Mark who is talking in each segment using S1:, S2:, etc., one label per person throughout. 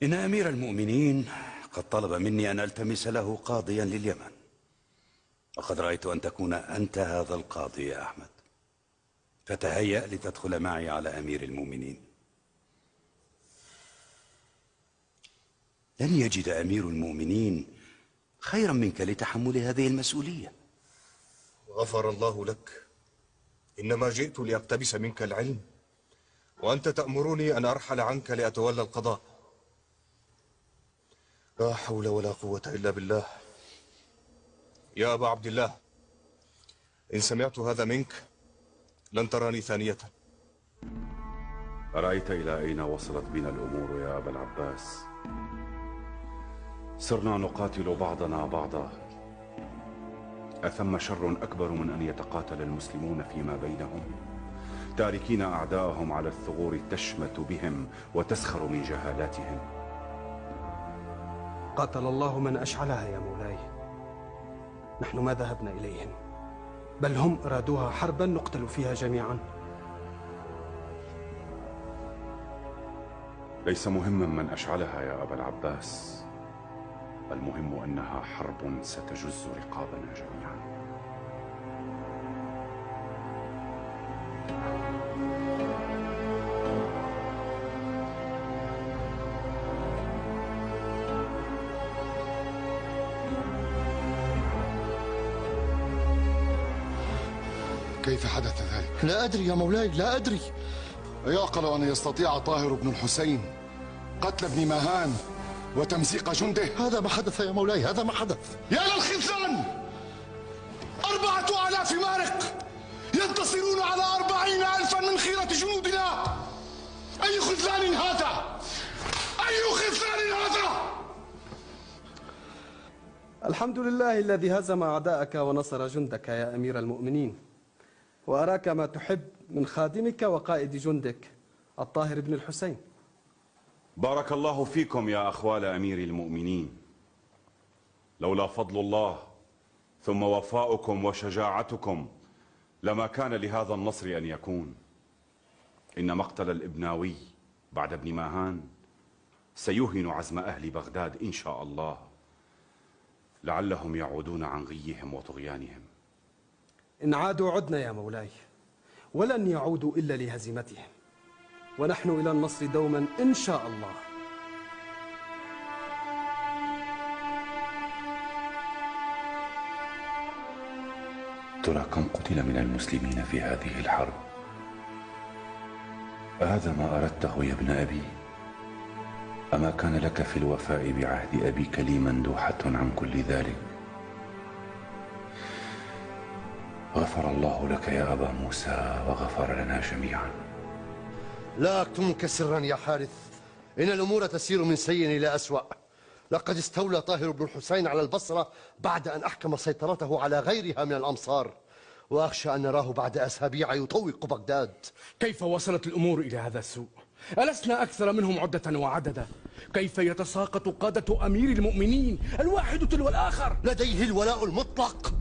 S1: إن أمير المؤمنين قد طلب مني أن ألتمس له قاضيا لليمن، وقد رأيت أن تكون أنت هذا القاضي يا أحمد، فتهيأ لتدخل معي على أمير المؤمنين. لن يجد أمير المؤمنين خيرا منك لتحمل هذه المسؤولية.
S2: غفر الله لك، إنما جئت لأقتبس منك العلم، وأنت تأمرني أن أرحل عنك لأتولى القضاء. لا حول ولا قوة إلا بالله. يا أبا عبد الله، إن سمعت هذا منك لن تراني ثانية.
S1: أرأيت إلى أين وصلت بنا الأمور يا أبا العباس؟ صرنا نقاتل بعضنا بعضا. أثم شر أكبر من أن يتقاتل المسلمون فيما بينهم، تاركين أعداءهم على الثغور تشمت بهم وتسخر من جهالاتهم؟
S3: قاتل الله من أشعلها يا مولاي. نحن ما ذهبنا إليهم، بل هم أرادوها حربا نقتل فيها جميعا.
S1: ليس مهما من أشعلها يا أبا العباس، المهم أنها حرب ستجز رقابنا جميعا.
S4: كيف حدث ذلك؟
S5: لا أدري يا مولاي، لا أدري.
S4: يعقل أن يستطيع طاهر بن الحسين قتل ابن ماهان وتمزيق جنده؟
S5: هذا ما حدث يا مولاي، هذا ما حدث.
S4: يا للخذلان! 4000 مارق ينتصرون على 40,000 من خيرة جنودنا. أي خذلان هذا؟ أي خذلان هذا؟
S3: الحمد لله الذي هزم أعداءك ونصر جندك يا أمير المؤمنين، وأراك ما تحب من خادمك وقائد جندك الطاهر بن الحسين.
S1: بارك الله فيكم يا أخوال أمير المؤمنين. لولا فضل الله ثم وفاؤكم وشجاعتكم لما كان لهذا النصر أن يكون. إن مقتل الإبناوي بعد ابن ماهان سيهن عزم أهل بغداد إن شاء الله، لعلهم يعودون عن غيهم وطغيانهم.
S3: إن عادوا عدنا يا مولاي، ولن يعودوا إلا لهزيمتهم، ونحن إلى النصر دوما إن شاء الله.
S1: ترى كم قتل من المسلمين في هذه الحرب؟ أهذا ما أردته يا ابن أبي؟ أما كان لك في الوفاء بعهد أبيك لي مندوحة عن كل ذلك؟ غفر الله لك يا أبا موسى وغفر لنا جميعا.
S5: لا أكتمك سرا يا حارث، إن الأمور تسير من سيء إلى أسوأ. لقد استولى طاهر بن الحسين على البصرة بعد أن أحكم سيطرته على غيرها من الأمصار، وأخشى أن نراه بعد أسابيع يطوق بغداد.
S6: كيف وصلت الأمور إلى هذا السوء؟ ألسنا أكثر منهم عدة وعددا؟ كيف يتساقط قادة أمير المؤمنين الواحد تلو الآخر؟
S5: لديه الولاء المطلق.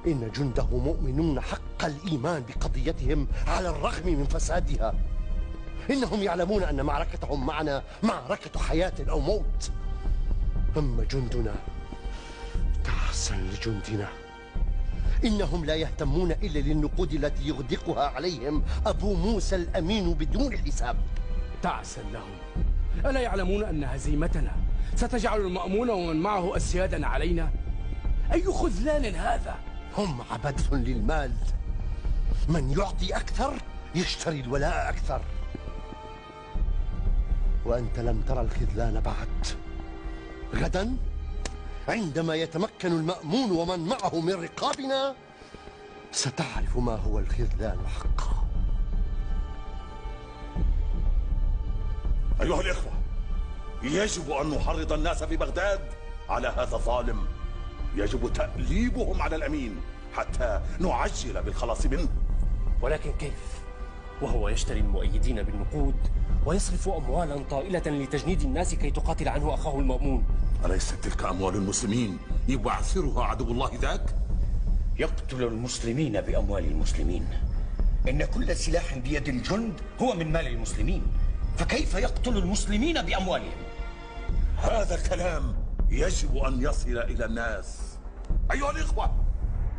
S5: إن جنده مؤمنون حق الإيمان بقضيتهم على الرغم من فسادها. إنهم يعلمون أن معركتهم معنا معركة حياة أو موت. أما جندنا تعسا لجندنا، إنهم لا يهتمون إلا للنقود التي يغدقها عليهم أبو موسى الأمين بدون حساب.
S6: تعسا لهم، ألا يعلمون أن هزيمتنا ستجعل المأمون ومن معه أسيادا علينا؟ أي خذلان هذا؟
S5: هم عبث للمال، من يعطي أكثر يشتري الولاء أكثر. وأنت لم ترى الخذلان بعد. غدا عندما يتمكن المأمون ومن معه من رقابنا ستعرف ما هو الخذلان حقا.
S7: أيها الإخوة، يجب أن نحرض الناس في بغداد على هذا الظالم. يجب تأليبهم على الأمين حتى نعجل بالخلاص منه.
S8: ولكن كيف وهو يشتري المؤيدين بالنقود ويصرف أموالا طائلة لتجنيد الناس كي تقاتل عنه أخاه المأمون؟
S7: أليست تلك أموال المسلمين يبعثرها عدو الله ذاك؟
S9: يقتل المسلمين بأموال المسلمين، إن كل سلاح بيد الجند هو من مال المسلمين، فكيف يقتل المسلمين بأموالهم؟
S7: هذا كلام يجب أن يصل إلى الناس. أيها الإخوة،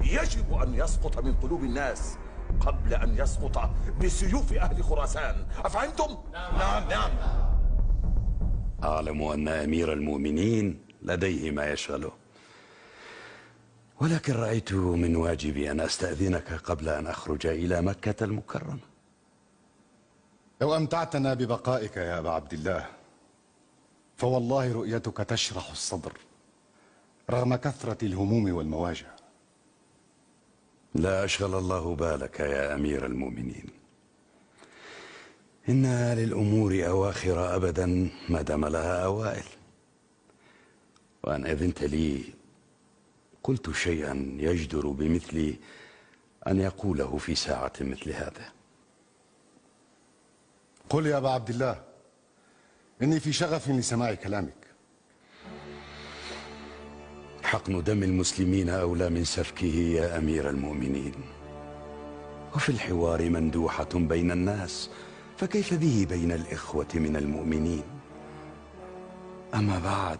S7: يجب أن يسقط من قلوب الناس قبل أن يسقط بسيوف أهل خراسان. أفهمتم؟
S9: نعم.
S10: أعلم أن أمير المؤمنين لديه ما يشغله، ولكن رأيت من واجبي أن أستأذنك قبل أن أخرج إلى مكة المكرمة.
S4: لو أمتعتنا ببقائك يا أبا عبد الله، فوالله رؤيتك تشرح الصدر رغم كثرة الهموم والمواجع.
S10: لا أشغل الله بالك يا أمير المؤمنين، إن للأمور أواخر أبدا ما دام لها أوائل، وأن أذنت لي قلت شيئا يجدر بمثلي أن يقوله في ساعة مثل هذا.
S4: قل يا أبا عبد الله، إني في شغف لسماع كلامك.
S10: حقن دم المسلمين أولى من سفكه يا أمير المؤمنين، وفي الحوار مندوحة بين الناس، فكيف به بين الإخوة من المؤمنين؟ أما بعد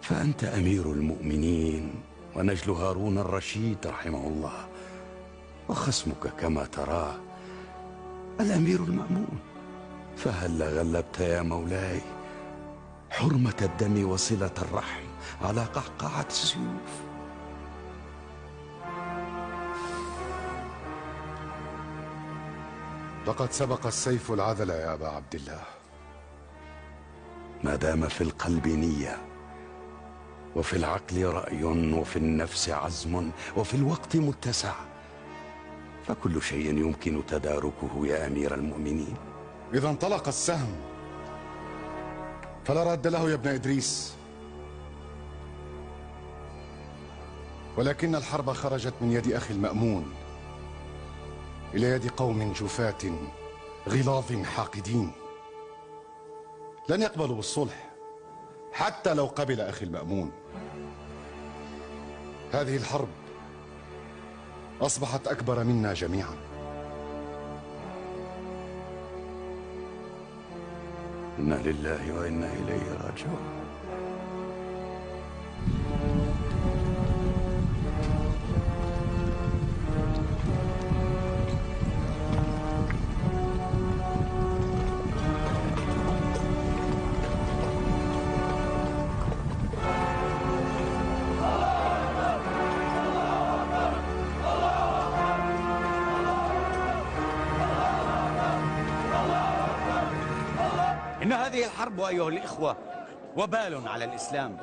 S10: فأنت أمير المؤمنين ونجل هارون الرشيد رحمه الله، وخصمك كما تراه الأمير المأمون، فهل غلبت يا مولاي حرمة الدم وصلة الرحم على قعقعة السيوف؟
S4: لقد سبق السيف العذل يا أبا عبد الله.
S10: ما دام في القلب نية، وفي العقل رأي، وفي النفس عزم، وفي الوقت متسع، فكل شيء يمكن تداركه يا أمير المؤمنين.
S4: إذا انطلق السهم فلا رد له يا ابن إدريس، ولكن الحرب خرجت من يد أخي المأمون إلى يد قوم جفاة غلاظ حاقدين لن يقبلوا بالصلح حتى لو قبل أخي المأمون. هذه الحرب أصبحت أكبر منا جميعا.
S10: إنا لله وإنا إليه راجعون.
S9: إن هذه الحرب أيها الإخوة وبال على الإسلام،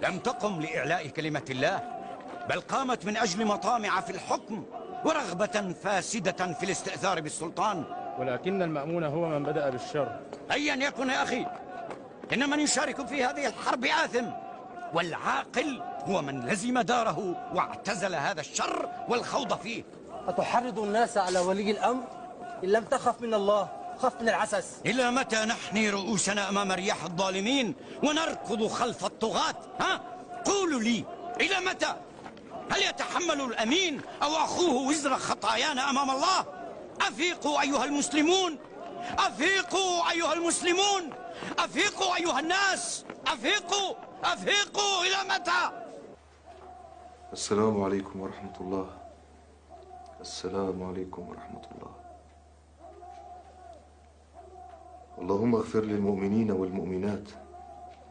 S9: لم تقم لإعلاء كلمة الله، بل قامت من أجل مطامع في الحكم ورغبة فاسدة في الاستئثار بالسلطان.
S11: ولكن المأمون هو من بدأ بالشر.
S9: أيا يكن يا أخي، إن من يشارك في هذه الحرب آثم، والعاقل هو من لزم داره واعتزل هذا الشر والخوض فيه.
S12: أتحرض الناس على ولي الأمر؟ إن لم تخف من الله خف من العسس.
S9: إلى متى نحني رؤوسنا أمام رياح الظالمين ونركض خلف الطغاة؟ ها؟ قولوا لي، إلى متى؟ هل يتحمل الأمين أو أخوه وزر خطايانا أمام الله؟ أفيقوا أيها المسلمون، أفيقوا أيها المسلمون، أفيقوا أيها الناس، أفيقوا أفيقوا. إلى متى؟
S13: السلام عليكم ورحمة الله. السلام عليكم ورحمة الله. اللهم اغفر للمؤمنين والمؤمنات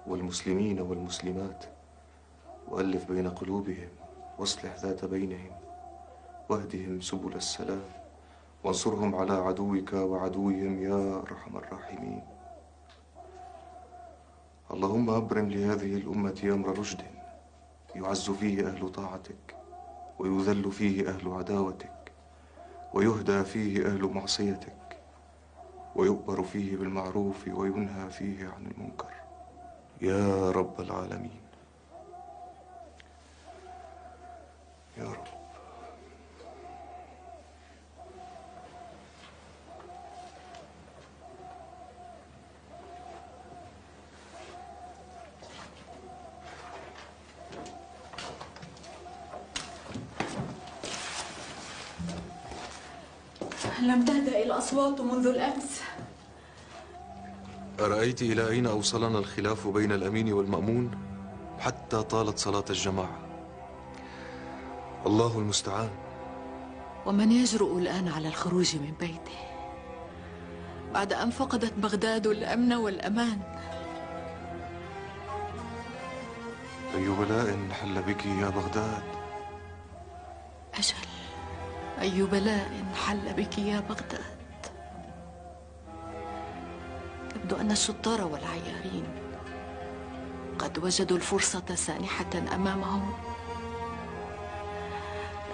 S13: والمسلمين والمسلمات، وألف بين قلوبهم، واصلح ذات بينهم، واهدهم سبل السلام، وانصرهم على عدوك وعدوهم يا أرحم الراحمين. اللهم أبرم لهذه الأمة أمر رشد يعز فيه أهل طاعتك، ويذل فيه أهل عداوتك، ويهدى فيه أهل معصيتك، ويؤمر فيه بالمعروف وينهى فيه عن المنكر يا رب العالمين يا رب.
S14: لم تهدأ الأصوات منذ الأمس.
S13: أرأيت إلى أين أوصلنا الخلاف بين الأمين والمأمون حتى طالت صلاة الجماعة؟ الله المستعان.
S14: ومن يجرؤ الآن على الخروج من بيته بعد أن فقدت بغداد الأمن والأمان؟
S13: أي بلاء حل بك يا بغداد؟
S14: أجل، أي بلاء حل بك يا بغداد. يبدو أن الشطار والعيارين قد وجدوا الفرصة سانحة أمامهم،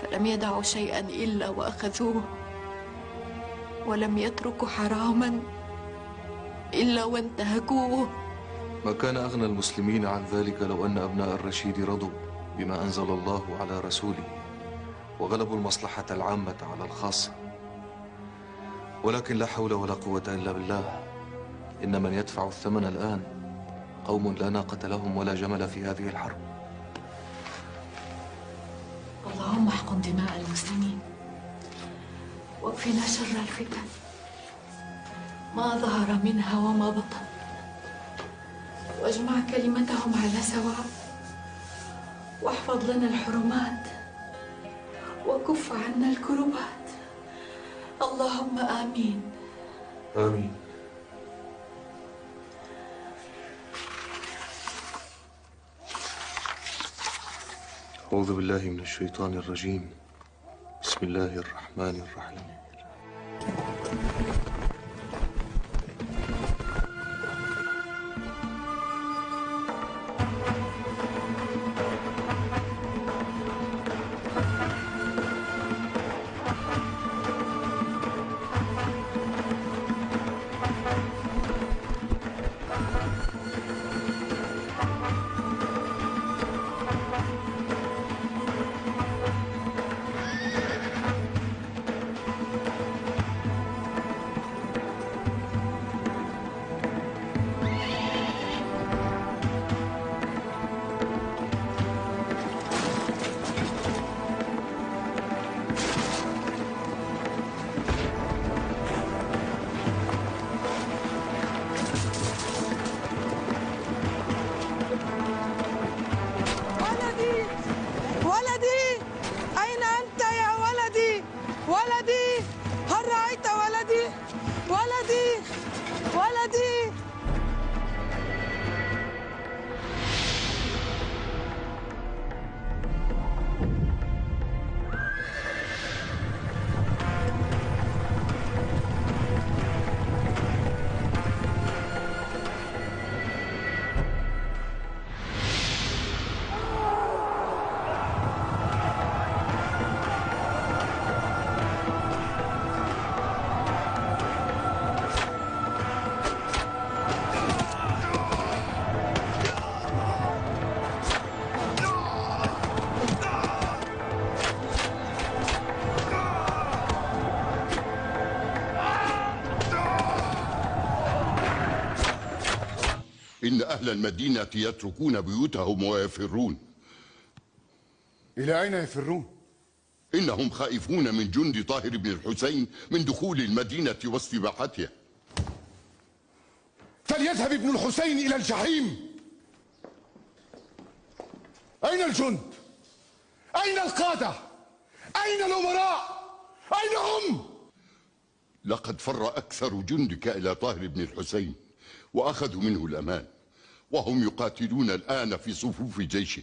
S14: فلم يدعوا شيئا إلا وأخذوه، ولم يتركوا حراما إلا وانتهكوه.
S13: ما كان أغنى المسلمين عن ذلك لو أن أبناء الرشيد رضوا بما أنزل الله على رسوله وغلبوا المصلحة العامة على الخاصة. ولكن لا حول ولا قوة إلا بالله، إن من يدفع الثمن الآن قوم لا ناقة لهم ولا جمل في هذه الحرب.
S14: اللهم احقن دماء المسلمين واكفنا شر الفتن ما ظهر منها وما بطن، واجمع كلمتهم على سواء، واحفظ لنا الحرمات وكف عنا الكربات. اللهم آمين.
S13: آمين. أعوذ بالله من الشيطان الرجيم. بسم الله الرحمن الرحيم.
S15: إن أهل المدينة يتركون بيوتهم ويفرون.
S4: إلى أين يفرون؟
S15: إنهم خائفون من جند طاهر بن الحسين من دخول المدينة واستباحتها.
S4: فليذهب ابن الحسين إلى الجحيم. أين الجند؟ أين القادة؟ أين الأمراء؟ أين هم؟
S15: لقد فر أكثر جندك إلى طاهر بن الحسين وأخذوا منه الأمان، وهم يقاتلون الآن في صفوف جيشه.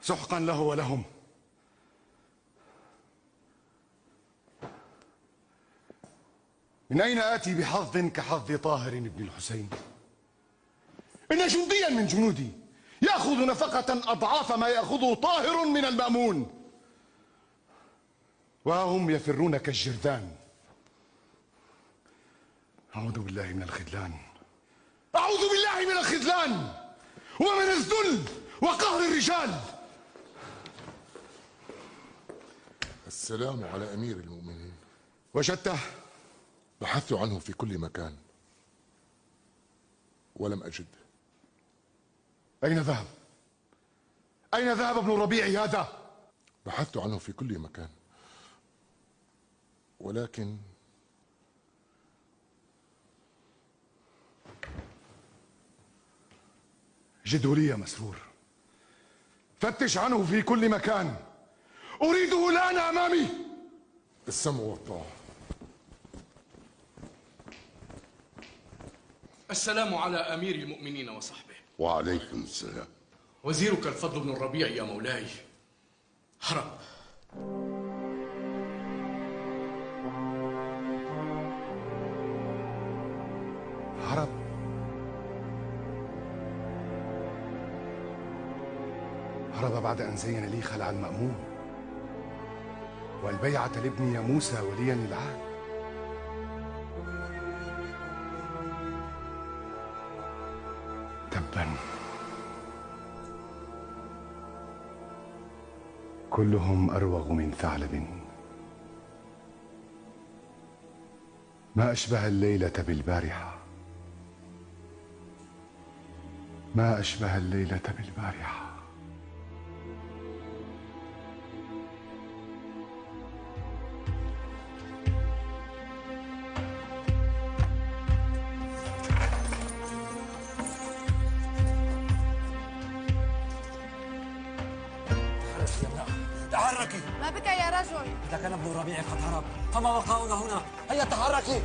S4: سحقا له ولهم. من أين آتي بحظ كحظ طاهر بن الحسين؟ إن جنديا من جنودي يأخذ نفقة أضعاف ما يأخذه طاهر من المأمون، وهم يفرون كالجرذان. أعوذ بالله من الخذلان، أعوذ بالله من الخذلان ومن الذل وقهر الرجال.
S16: السلام على أمير المؤمنين.
S4: وجدته؟
S16: بحثت عنه في كل مكان ولم أجد.
S4: أين ذهب؟ أين ذهب ابن الربيع هذا؟
S16: بحثت عنه في كل مكان ولكن
S4: جده لي يا مسرور، فتش عنه في كل مكان، أريده الآن أمامي.
S16: السمع والطاعة.
S6: السلام على أمير المؤمنين وصحبه.
S15: وعليكم السلام.
S6: وزيرك الفضل بن الربيع يا مولاي هرب.
S4: هرب؟ هرب بعد أن زين لي خلع المأمون والبيعة لابني موسى وليا للعهد. تبا، كلهم أروغ من ثعلب. ما أشبه الليلة بالبارحة، ما أشبه الليلة بالبارحة.
S17: تحركي.
S18: ما بك يا رجل؟
S17: إذا كان ابن الربيع قد هرب فما بقاؤنا هنا؟ هيا تحركي.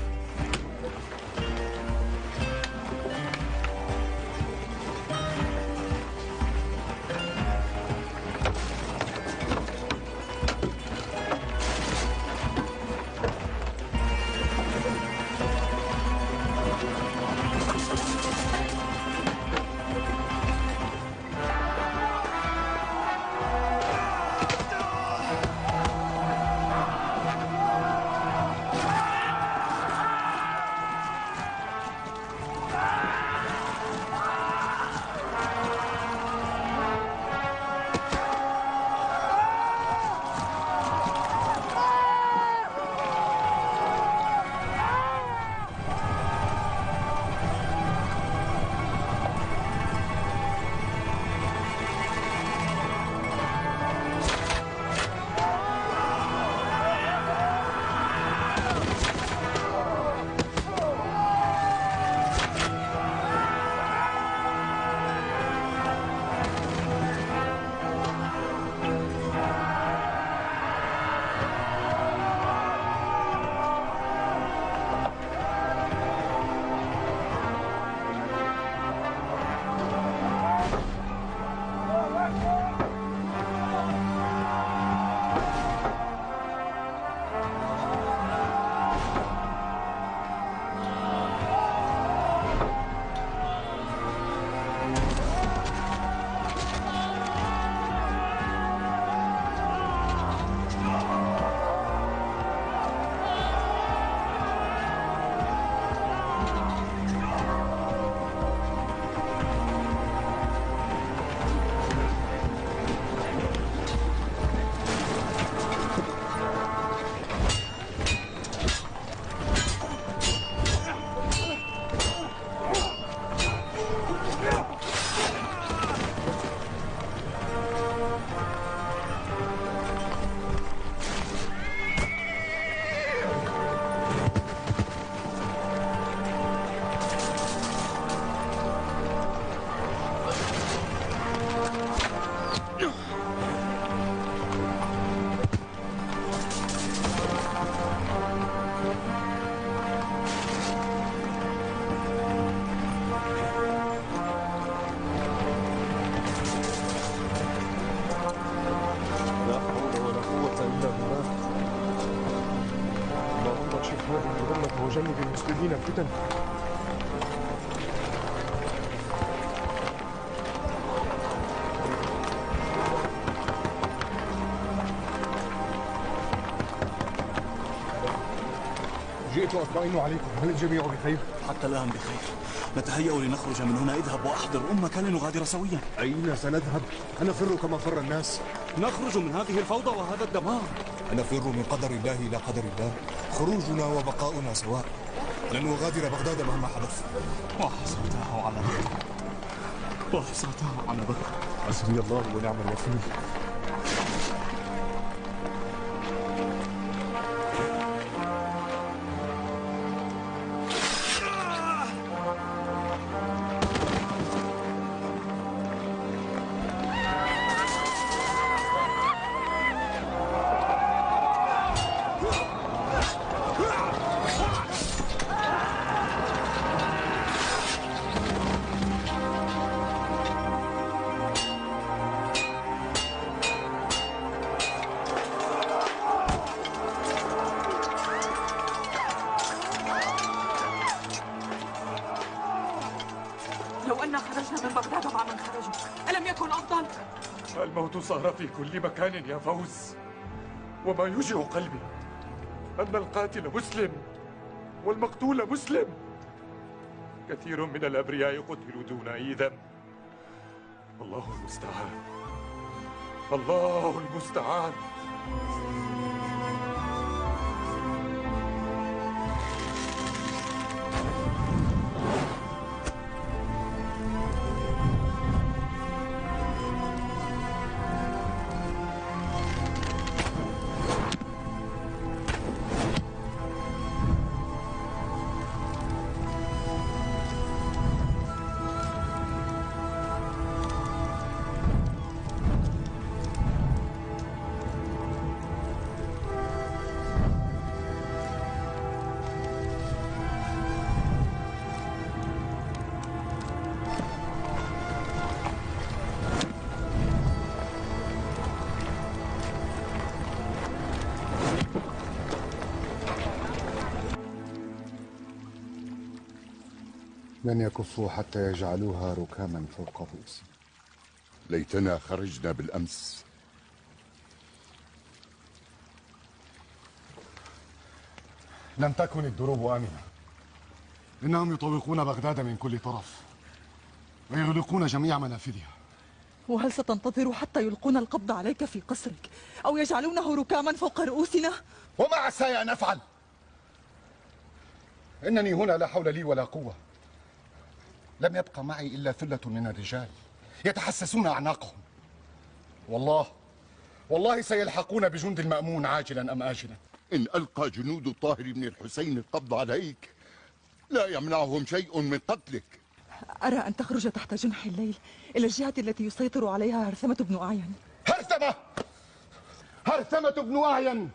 S16: وجنب المسلمين الفتن. جئت أطمئن عليكم، هل الجميع بخير؟
S19: حتى الآن بخير. نتهيأ لنخرج من هنا. اذهب وأحضر أمك لنغادر سويا.
S16: أين سنذهب؟ أنا أفر كما فر الناس.
S19: نخرج من هذه الفوضى وهذا الدمار.
S2: نفر من قدر الله إلى قدر الله، خروجنا وبقاؤنا سواء. لن نغادر بغداد مهما حدث.
S19: وحسرتاه على بكر، وحسرتاه على بكر.
S16: حسبي الله ونعم الوكيل.
S14: يكن أفضل؟
S18: الموت صار في كل مكان يا فوز، وما يوجع قلبي أن القاتل مسلم والمقتول مسلم. كثير من الأبرياء قتلوا دون أي ذنب. الله المستعان، الله المستعان.
S4: لن يكفوا حتى يجعلوها ركاما فوق رؤوسهم.
S15: ليتنا خرجنا بالأمس.
S4: لم تكن الدروب آمنة. إنهم يطوقون بغداد من كل طرف ويغلقون جميع منافذها.
S14: وهل ستنتظر حتى يلقون القبض عليك في قصرك أو يجعلونه ركاما فوق رؤوسنا؟
S4: وما عساي أن أفعل؟ إنني هنا لا حول لي ولا قوة. لم يبقى معي إلا ثلة من الرجال يتحسسون أعناقهم. والله سيلحقون بجند المأمون عاجلا أم آجلا.
S15: إن ألقى جنود طاهر بن الحسين القبض عليك لا يمنعهم شيء من قتلك.
S14: أرى أن تخرج تحت جنح الليل إلى الجهة التي يسيطر عليها هرثمة بن أعين.
S4: هرثمة بن أعين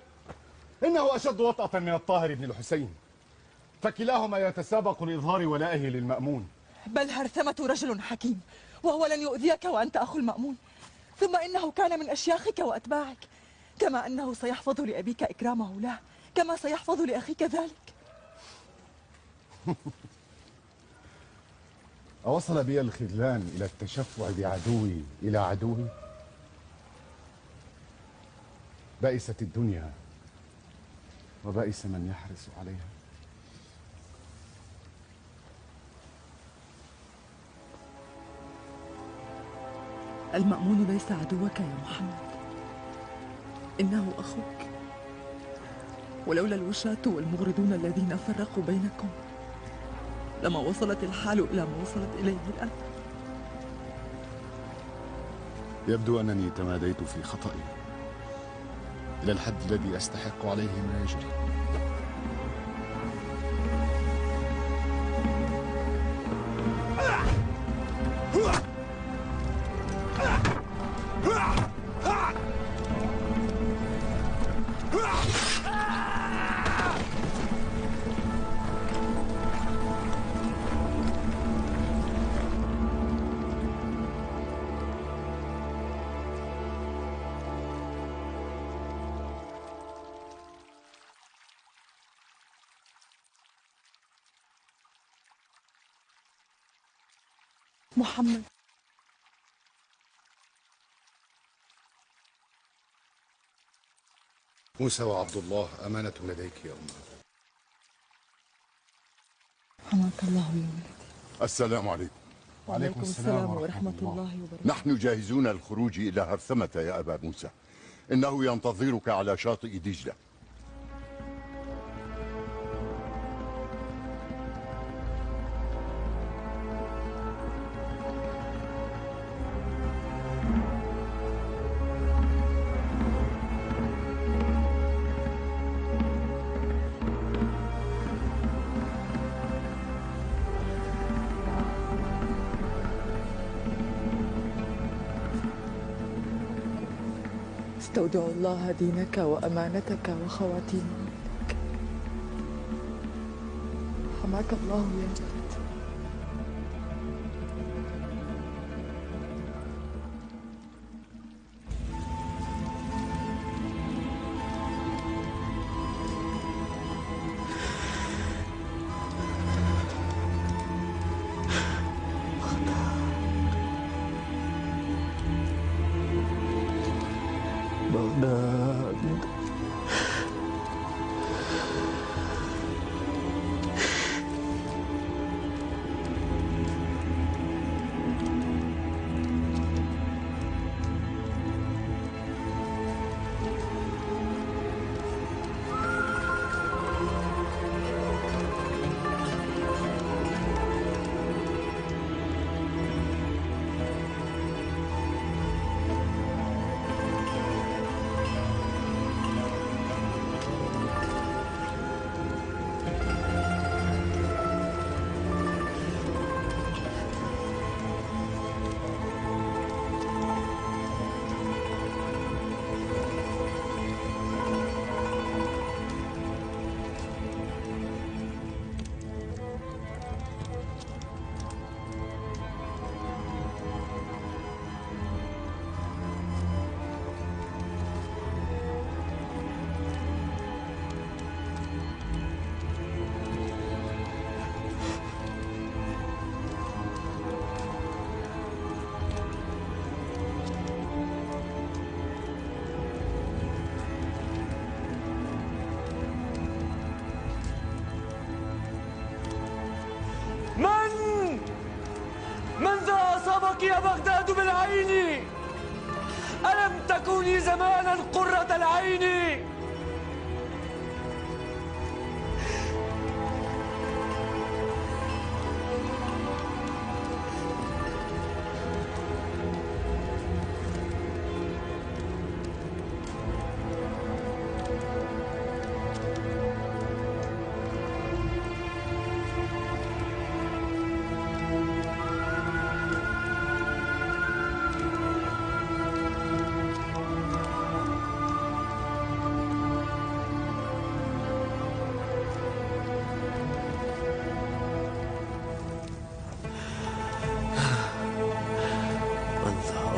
S4: إنه أشد وطأة من الطاهر بن الحسين، فكلاهما يتسابق لإظهار ولائه للمأمون.
S14: بل هرثمة رجل حكيم، وهو لن يؤذيك وأنت أخو المأمون. ثم إنه كان من أشياخك وأتباعك، كما أنه سيحفظ لأبيك إكرامه له كما سيحفظ لأخيك ذلك.
S4: أوصل بي الخذلان إلى التشفع بعدوي إلى عدوي؟ بئست الدنيا وبئس من يحرص عليها.
S14: المأمون ليس عدوك يا محمد، إنه أخوك، ولولا الوشاة والمغرضون الذين فرقوا بينكم لما وصلت الحال إلى ما وصلت إليه الآن.
S4: يبدو أنني تماديت في خطئي إلى الحد الذي أستحق عليه ما يجري.
S14: محمد،
S4: موسى وعبد الله أمانة لديك يا أمه.
S14: حماك الله يا ولدي.
S15: السلام عليكم.
S14: وعليكم السلام ورحمة الله وبركاته.
S15: نحن جاهزون للخروج إلى هرثمة يا أبا موسى، إنه ينتظرك على شاطئ دجلة.
S14: استودع الله دينك وأمانتك وخواتيم عملك. حماك الله يا ولد.
S20: بغداد. من ذا أصابك يا بغداد بالعين؟ ألم تكوني زمانا قرة العين؟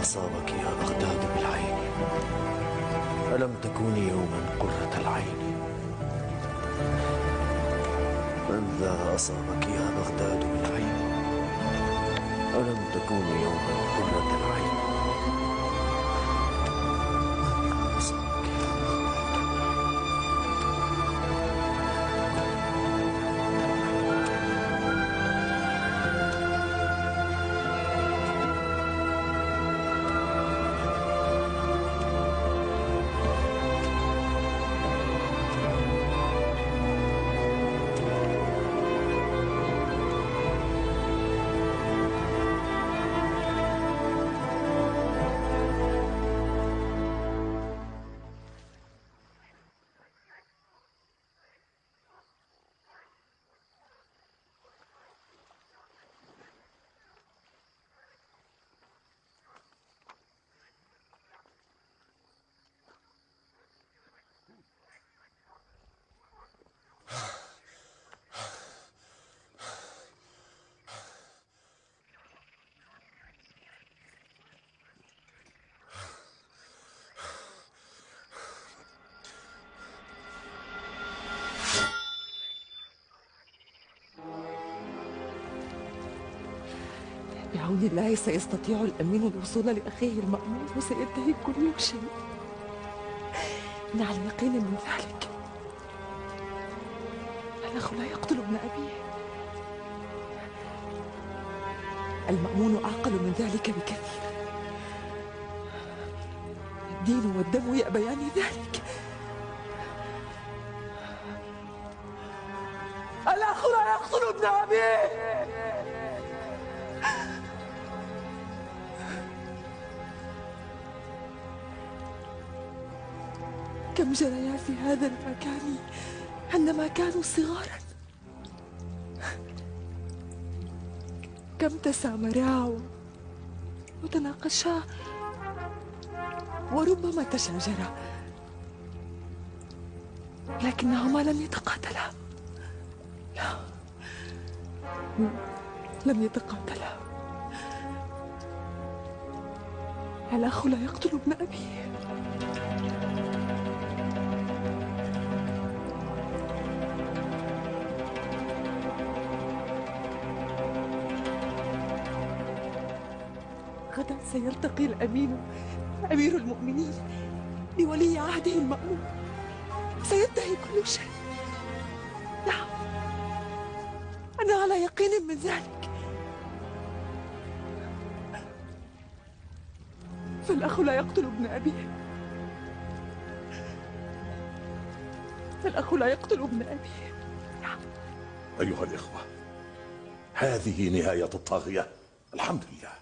S20: أصابك يا بغداد بالعين؟ ألم تكوني يوما قرة العين؟ من ذا أصابك يا بغداد بالعين؟ ألم تكوني يوما قرة العين؟
S14: بعون الله سيستطيع الأمين الوصول لأخيه المأمون وسينتهي كل شيء. إن على يقين من ذلك. الأخ لا يقتل ابن أبيه. المأمون أعقل من ذلك بكثير. الدين والدم يأبيان ذلك. الأخ لا يقتل ابن أبيه. كم جريا في هذا المكان عندما كانوا صغارا، كم تسامرا وتناقشا وربما تشاجرا، لكنهما لم يتقاتلا. لا، لم يتقاتلا. الأخ لا يقتل ابن أبيه. غدا سيلتقي الأمين أمير المؤمنين لولي عهده المأمون سينتهي كل شيء. نعم، أنا على يقين من ذلك. فالأخ لا يقتل ابن أبيه، فالأخ لا يقتل ابن أبيه. نعم.
S7: أيها الإخوة، هذه نهاية الطاغية. الحمد لله،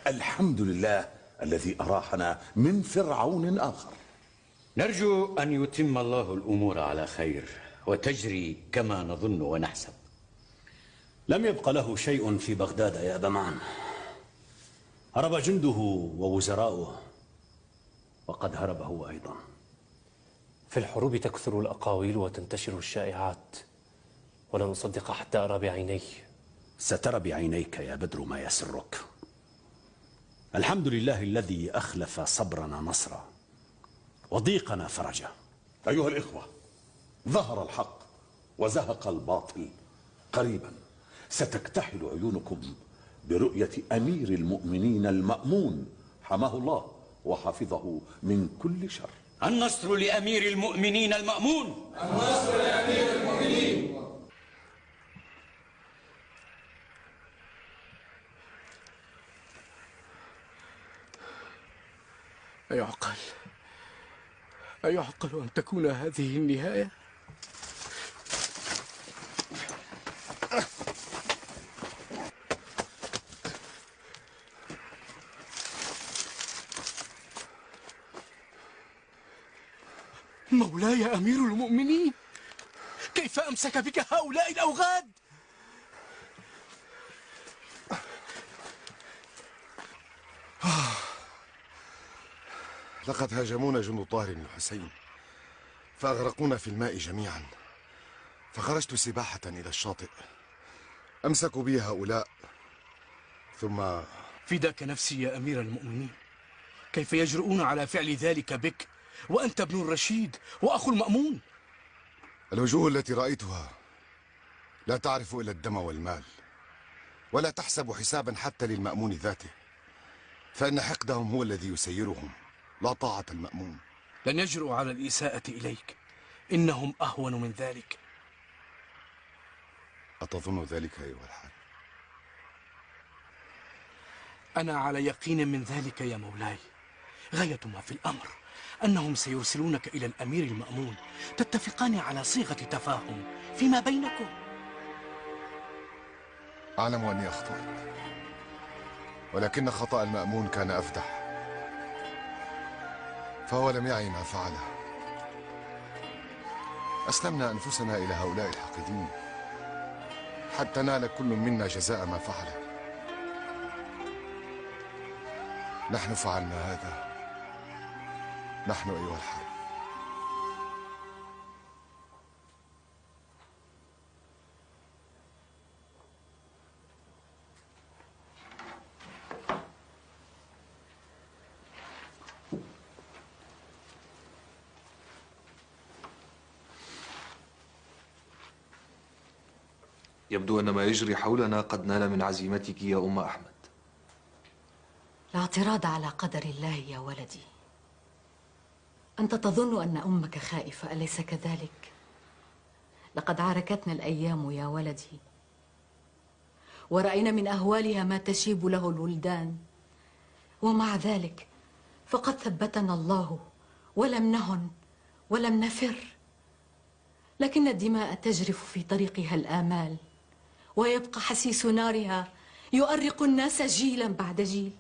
S7: الحمد لله الذي أراحنا من فرعون آخر.
S9: نرجو أن يتم الله الأمور على خير وتجري كما نظن ونحسب.
S19: لم يبق له شيء في بغداد يا أبا معن. هرب جنده ووزراؤه، وقد هرب هو أيضا.
S8: في الحروب تكثر الأقاويل وتنتشر الشائعات، ولن أصدق حتى أرى بعيني.
S19: سترى بعينيك يا بدر ما يسرك. الحمد لله الذي أخلف صبرنا نصرا وضيقنا فرجا.
S7: أيها الإخوة، ظهر الحق وزهق الباطل. قريبا ستكتحل عيونكم برؤية أمير المؤمنين المأمون، حماه الله وحفظه من كل شر.
S9: النصر لأمير المؤمنين المأمون.
S21: النصر لأمير المؤمنين.
S6: أيعقل أن تكون هذه النهاية؟ مولاي أمير المؤمنين، كيف أمسك بك هؤلاء الأوغاد؟
S4: لقد هاجمونا جند طاهر بن الحسين فأغرقونا في الماء جميعا، فخرجت سباحة إلى الشاطئ. أمسكوا بي هؤلاء ثم...
S6: فداك نفسي يا أمير المؤمنين، كيف يجرؤون على فعل ذلك بك وأنت ابن الرشيد وأخو المأمون؟
S4: الوجوه التي رأيتها لا تعرف إلا الدم والمال، ولا تحسب حسابا حتى للمأمون ذاته، فإن حقدهم هو الذي يسيرهم، لا طاعة المأمون.
S6: لن يجرؤوا على الإساءة إليك، إنهم أهون من ذلك.
S4: أتظن ذلك أيها الحاج؟
S6: أنا على يقين من ذلك يا مولاي. غاية ما في الأمر أنهم سيرسلونك إلى الأمير المأمون، تتفقان على صيغة تفاهم فيما بينكم.
S4: أعلم أني أخطأت، ولكن خطأ المأمون كان أفدح، فهو لم يعي ما فعله. أسلمنا أنفسنا إلى هؤلاء الحاقدين حتى نال كل منا جزاء ما فعله. نحن فعلنا هذا، نحن أيها الحاج.
S13: يبدو أن ما يجري حولنا قد نال من عزيمتك يا أم أحمد.
S22: لا اعتراض على قدر الله يا ولدي. أنت تظن أن أمك خائفة، أليس كذلك؟ لقد عاركتنا الأيام يا ولدي، ورأينا من أهوالها ما تشيب له الولدان، ومع ذلك فقد ثبتنا الله ولم نهن ولم نفر. لكن الدماء تجرف في طريقها الآمال، ويبقى حسيس نارها يؤرق الناس جيلا بعد جيل.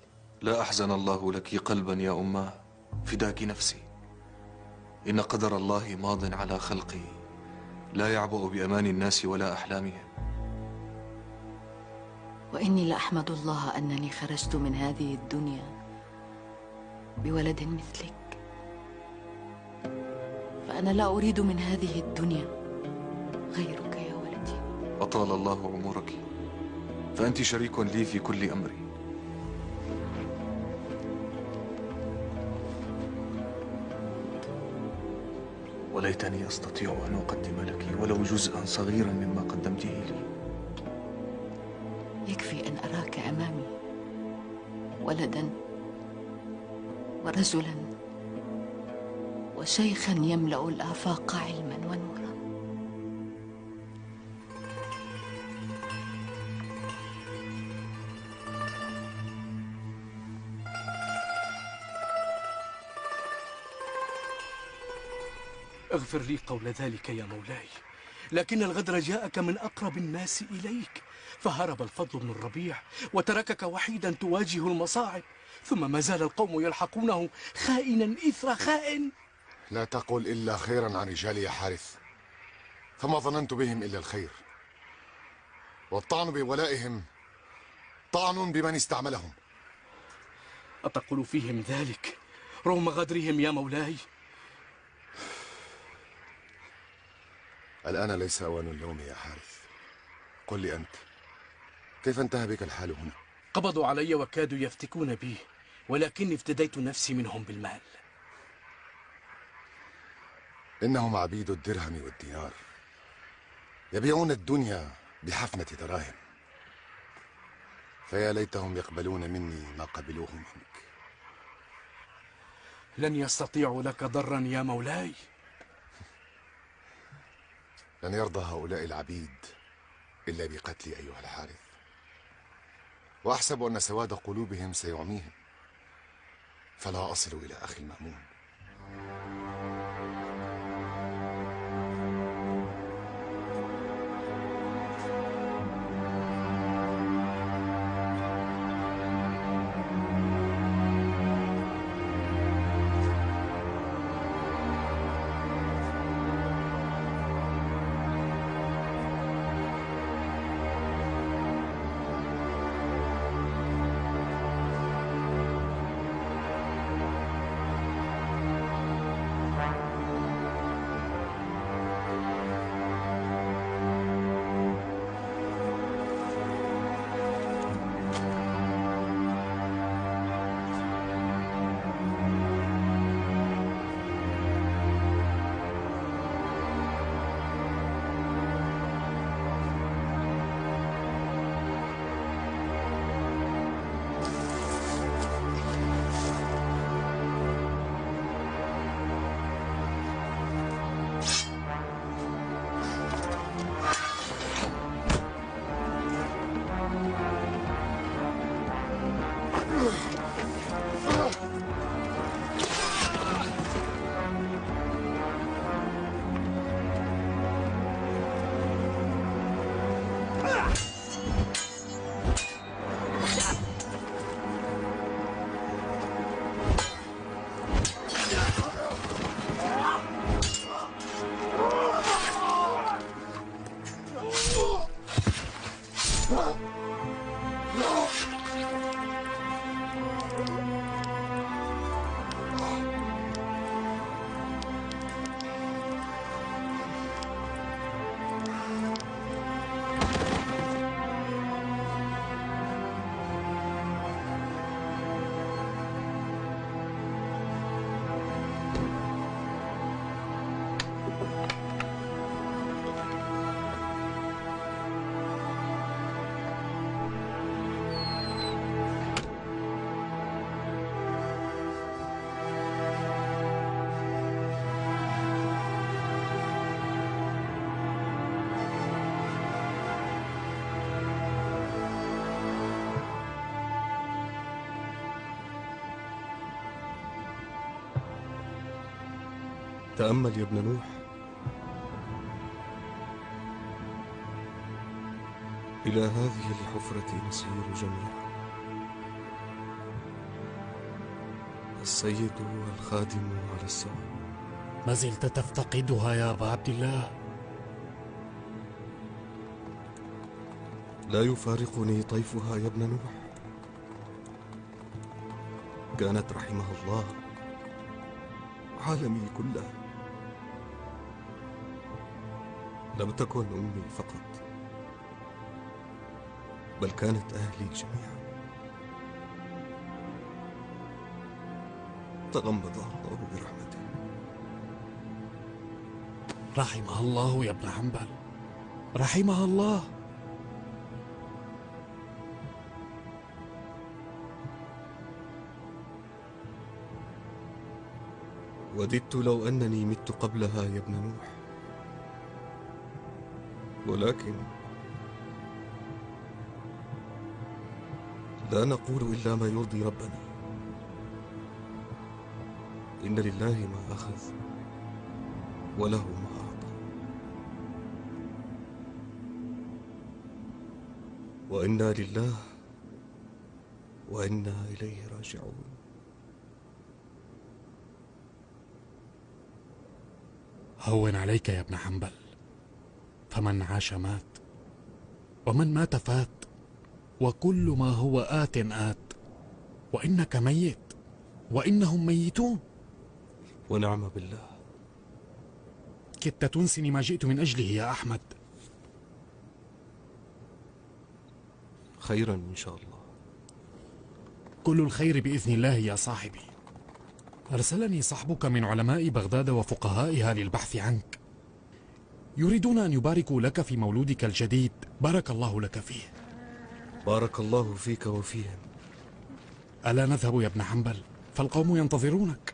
S13: لا أحزن الله لك قلبا يا أماه، فداك نفسي. إن قدر الله ماض على خلقه، لا يعبأ بأمان الناس ولا أحلامهم.
S22: وإني لأحمد الله أنني خرجت من هذه الدنيا بولد مثلك، فأنا لا أريد من هذه الدنيا غيرك يا ولدي.
S13: أطال الله عمرك، فأنت شريك لي في كل أمري. وليتني أستطيع أن أقدم لك ولو جزءا صغيرا مما قدمته لي.
S22: يكفي أن أراك أمامي ولدا ورجلا وشيخا يملأ الآفاق علما ونورا.
S6: اغفر لي قول ذلك يا مولاي، لكن الغدر جاءك من أقرب الناس إليك، فهرب الفضل بن الربيع وتركك وحيدا تواجه المصاعب، ثم ما زال القوم يلحقونه خائنا إثر خائن.
S4: لا تقل إلا خيرا عن رجالي يا حارث، فما ظننت بهم إلا الخير، والطعن بولائهم طعن بمن استعملهم.
S6: أتقول فيهم ذلك رغم غدرهم يا مولاي؟
S4: الآن ليس أوان اللوم يا حارث. قل لي أنت، كيف انتهى بك الحال هنا؟
S6: قبضوا علي وكادوا يفتكون بي، ولكني افتديت نفسي منهم بالمال.
S4: إنهم عبيد الدرهم والدينار، يبيعون الدنيا بحفنة دراهم، فيا ليتهم يقبلون مني ما قبلوه منك.
S6: لن يستطيعوا لك ضرا يا مولاي.
S4: لن يرضى هؤلاء العبيد إلا بقتلي أيها الحارث، وأحسب أن سواد قلوبهم سيعميهم، فلا أصل إلى أخي المأمون.
S2: تأمل يا ابن نوح، إلى هذه الحفرة نسير جميعا، السيد والخادم على السواء.
S6: ما زلت تفتقدها يا أبا عبد الله؟
S2: لا يفارقني طيفها يا ابن نوح. كانت رحمها الله عالمي كله، لم تكن أمي فقط، بل كانت أهلي جميعا. تغمدها الله برحمته.
S6: رحمها الله يا ابن حنبل، رحمها الله.
S2: وددت لو أنني مت قبلها يا ابن نوح، ولكن لا نقول إلا ما يرضي ربنا. إن لله ما أخذ وله ما أعطى، وإنا لله وإنا إليه راجعون.
S1: هون عليك يا ابن حنبل، فمن عاش مات، ومن مات فات، وكل ما هو آت آت، وإنك ميت وإنهم ميتون.
S2: ونعم بالله.
S1: كدت تنسني ما جئت من أجله يا أحمد.
S2: خيرا إن شاء الله.
S1: كل الخير بإذن الله يا صاحبي. أرسلني صحبك من علماء بغداد وفقهائها للبحث عنك، يريدون أن يباركوا لك في مولودك الجديد، بارك الله لك فيه.
S2: بارك الله فيك وفيهم.
S1: ألا نذهب يا ابن حنبل؟ فالقوم ينتظرونك.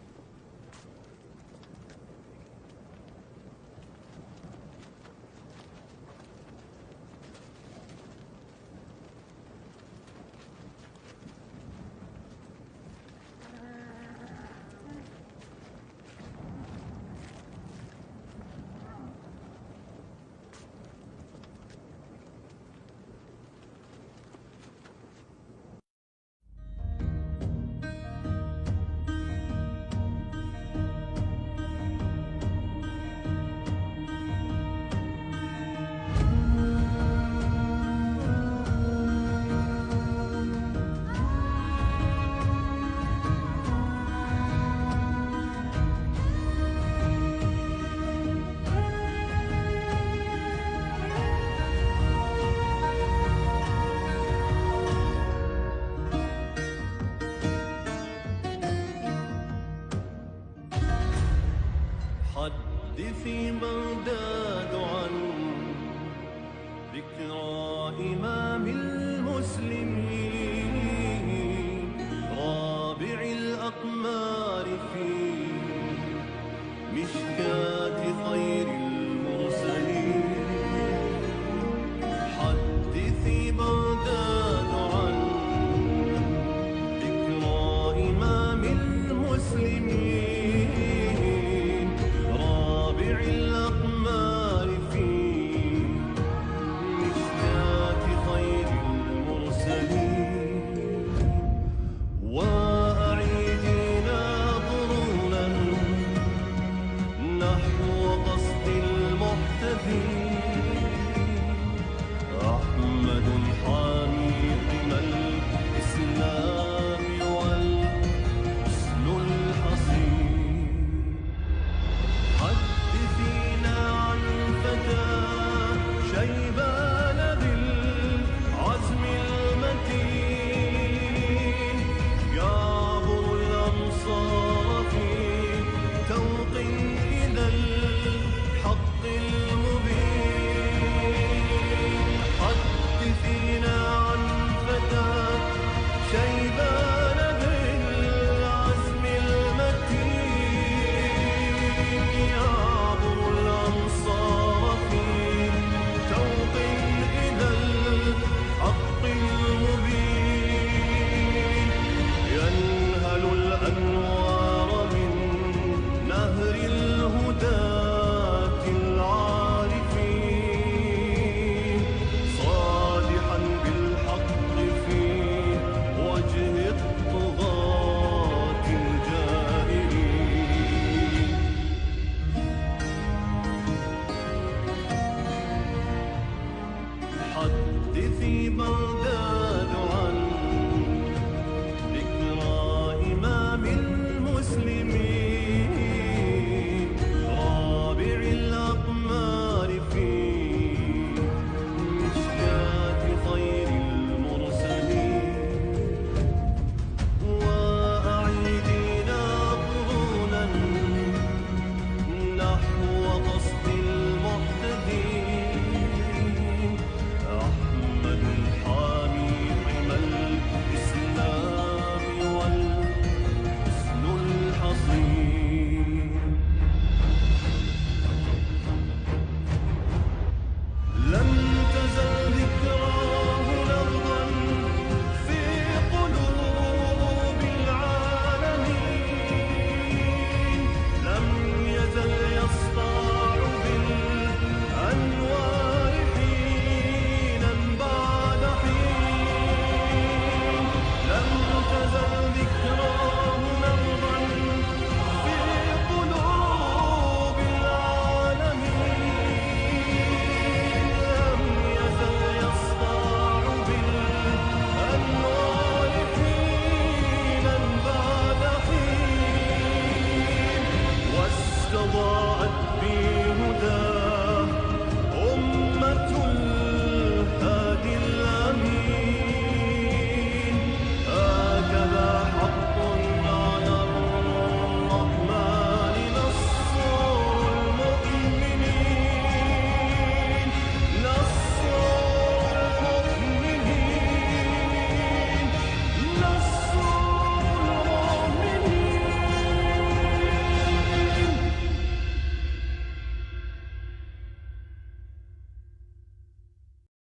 S3: حدثي بغداد عن ذكرى إمام المسلمين.